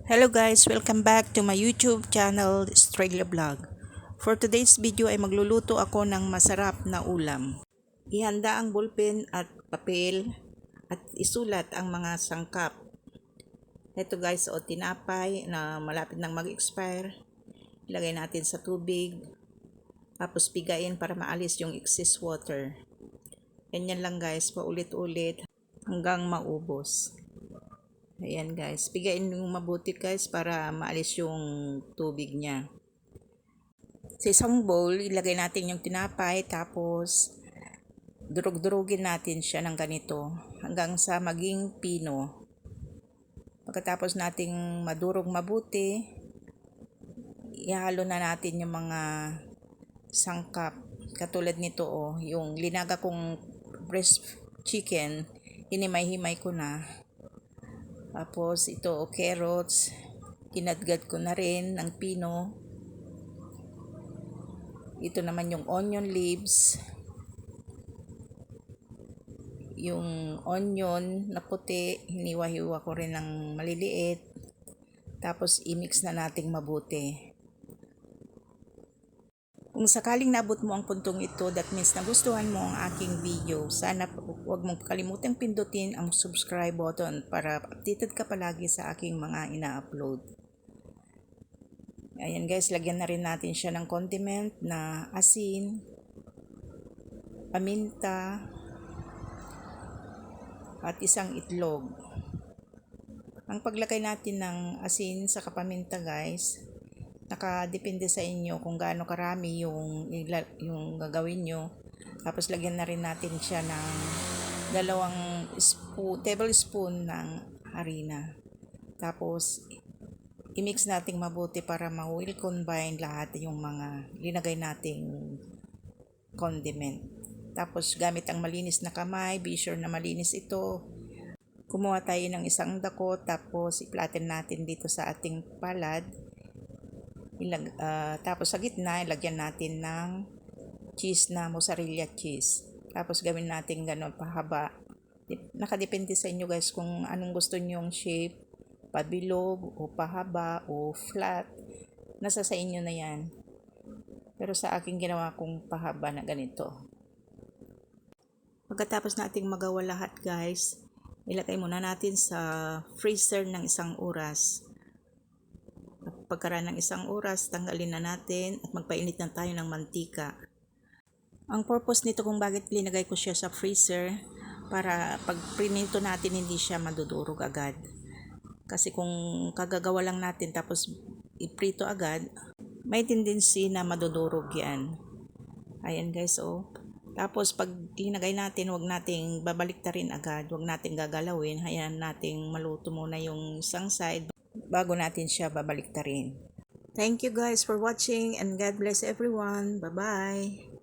Hello guys, welcome back to my YouTube channel, Australia Vlog. For today's video ay magluluto ako ng masarap na ulam. Ihanda ang ballpen at papel at isulat ang mga sangkap. Ito guys, tinapay na malapit nang mag-expire. Ilagay natin sa tubig. Tapos pigain para maalis yung excess water. Ganyan lang guys, paulit-ulit hanggang maubos. Ayan guys, pigain yung mabuti guys para maalis yung tubig niya. Sa isang bowl, ilagay natin yung tinapay tapos durug-durugin natin siya ng ganito hanggang sa maging pino. Pagkatapos nating madurog mabuti, ihalo na natin yung mga sangkap. Katulad nito yung linaga kong breast chicken, hinimay-himay ko na. Tapos ito carrots, kinadgad ko na rin ng pino. Ito naman yung onion leaves. Yung onion na puti, hiniwa-hiwa ko rin ng maliliit. Tapos i-mix na nating mabuti. Kung sakaling naabot mo ang puntong ito, that means nagustuhan mo ang aking video. Sana huwag mong kalimutang pindutin ang subscribe button para updated ka palagi sa aking mga ina-upload. Ayan guys, lagyan na rin natin siya ng condiment na asin, paminta, at isang itlog. Ang paglagay natin ng asin sa paminta guys, nakadepende sa inyo kung gaano karami yung gagawin nyo. Tapos lagyan na rin natin siya ng 2 tablespoon ng harina. Tapos i-mix natin mabuti para ma-will combine lahat yung mga linagay nating condiment. Tapos gamit ang malinis na kamay, be sure na malinis ito. Kumuha tayo ng isang dako tapos iplatin natin dito sa ating palad. Tapos sa gitna, ilagyan natin ng cheese na mozzarella cheese. Tapos gawin natin gano'n pahaba. Nakadepende sa inyo guys kung anong gusto nyong shape, pabilog o pahaba o flat. Nasa sa inyo na yan. Pero sa akin ginawa kong pahaba na ganito. Pagkatapos nating magawa lahat guys, ilagay muna natin sa freezer ng 1 oras. Pagkaraan ng 1 oras, tanggalin na natin at magpainit na tayo ng mantika. Ang purpose nito kung bakit linagay ko siya sa freezer, para pag prininto natin hindi siya madudurog agad. Kasi kung kagagawa lang natin tapos iprito agad, may tendency na madudurog yan. Ayan guys Tapos pag linagay natin, huwag nating babaliktarin agad, huwag nating gagalawin, hayaan nating maluto muna yung isang side bago natin siya babaliktarin. Thank you guys for watching and God bless everyone. Bye-bye.